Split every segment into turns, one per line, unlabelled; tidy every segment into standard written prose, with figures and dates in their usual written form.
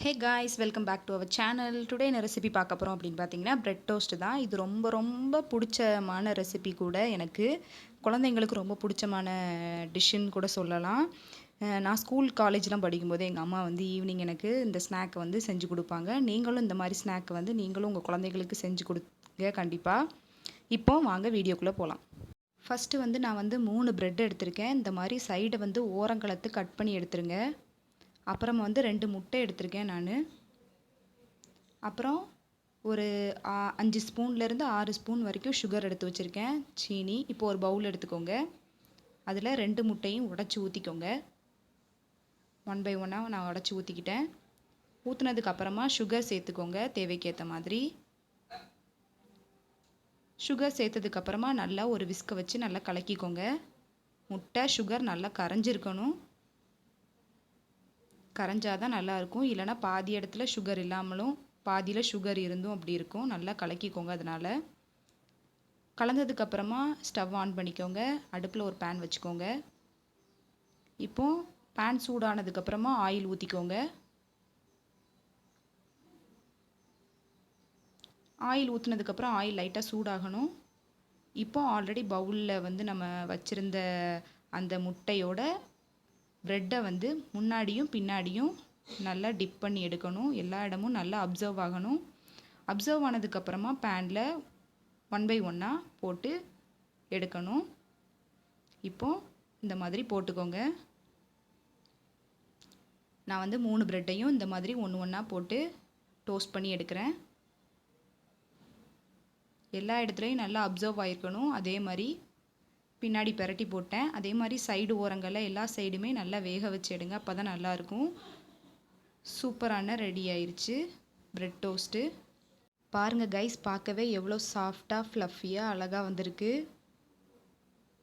Hey guys, welcome back to our channel. Today என்ன recipe பார்க்க போகிறோம் அப்படின்னு பார்த்தீங்கன்னா, பிரெட் டோஸ்ட் தான். இது ரொம்ப ரொம்ப பிடிச்சமான ரெசிபி கூட எனக்கு. குழந்தைங்களுக்கு ரொம்ப பிடிச்சமான டிஷ்ஷுன்னு கூட சொல்லலாம். நான் ஸ்கூல் காலேஜ்லாம் படிக்கும்போது எங்கள் அம்மா வந்து ஈவினிங் எனக்கு இந்த ஸ்நாக்கை வந்து செஞ்சு கொடுப்பாங்க. நீங்களும் இந்த மாதிரி ஸ்நாக்கை வந்து நீங்களும் உங்கள் குழந்தைங்களுக்கு செஞ்சு கொடுங்க கண்டிப்பாக. இப்போ வாங்க வீடியோக்குள்ளே போகலாம். ஃபஸ்ட்டு வந்து நான் வந்து 3 பிரெட் எடுத்திருக்கேன். இந்த மாதிரி சைடை வந்து ஓரங்கலத்து கட் பண்ணி எடுத்துருங்க. அப்புறமா வந்து 2 முட்டை எடுத்திருக்கேன் நான். அப்புறம் ஒரு 5 ஸ்பூன்லேருந்து 6 ஸ்பூன் வரைக்கும் சுகர் எடுத்து வச்சுருக்கேன், சீனி. இப்போ ஒரு பவுல் எடுத்துக்கோங்க. அதில் 2 முட்டையும் உடச்சி ஊற்றிக்கோங்க. 1 பை 1 நான் உடச்சி ஊற்றிக்கிட்டேன். ஊற்றுனதுக்கப்புறமா சுகர் சேர்த்துக்கோங்க தேவைக்கேற்ற மாதிரி. சுகர் சேர்த்ததுக்கப்புறமா நல்லா ஒரு விஸ்கை வச்சு நல்லா கலக்கிக்கோங்க. முட்டை சுகர் நல்லா கரைஞ்சிருக்கணும். கரைஞ்சாதான் நல்லாயிருக்கும். இல்லைனா பாதி இடத்துல சுகர் இல்லாமலும் பாதியில் சுகர் இருந்தும் அப்படி இருக்கும். நல்லா கலக்கிக்கோங்க. அதனால் கலந்ததுக்கப்புறமா ஸ்டவ் ஆன் பண்ணிக்கோங்க. அடுப்பில் ஒரு பேன் வச்சுக்கோங்க. இப்போது பேன் சூடானதுக்கப்புறமா ஆயில் ஊற்றிக்கோங்க. ஆயில் ஊற்றுனதுக்கப்புறம் ஆயில் லைட்டாக சூடாகணும். இப்போ ஆல்ரெடி பவுலில் வந்து நம்ம வச்சுருந்த அந்த முட்டையோட ப்ரெட்டை வந்து முன்னாடியும் பின்னாடியும் நல்லா டிப் பண்ணி எடுக்கணும். எல்லா இடமும் நல்லா அப்சர்வ் ஆகணும். அப்சர்வ் ஆனதுக்கப்புறமா பேனில் 1 பை 1 போட்டு எடுக்கணும். இப்போது இந்த மாதிரி போட்டுக்கோங்க. நான் வந்து 3 ப்ரெட்டையும் இந்த மாதிரி ஒன்று ஒன்றா போட்டு டோஸ்ட் பண்ணி எடுக்கிறேன். எல்லா இடத்துலையும் நல்லா அப்சர்வ் ஆகிருக்கணும். அதே மாதிரி பின்னாடி பெரட்டி போட்டேன். அதே மாதிரி சைடு ஓரங்களில் எல்லா சைடுமே நல்லா வேக வச்சு எடுங்க. அப்போ தான் நல்லாயிருக்கும். சூப்பரான ரெடி ஆயிடுச்சு பிரெட் டோஸ்ட்டு. பாருங்கள் கைஸ், பார்க்கவே எவ்வளோ சாஃப்டாக ஃப்ளஃபியாக அழகாக வந்திருக்கு.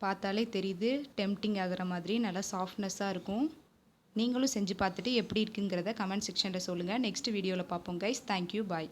பார்த்தாலே தெரியுது, டெம்ப்டிங் ஆகிற மாதிரி நல்லா சாஃப்ட்னஸாக இருக்கும். நீங்களும் செஞ்சு பார்த்துட்டு எப்படி இருக்குங்கிறத கமெண்ட் செக்ஷனில் சொல்லுங்கள். நெக்ஸ்ட் வீடியோவில் பார்ப்போம் கைஸ். தேங்க்யூ, பாய்.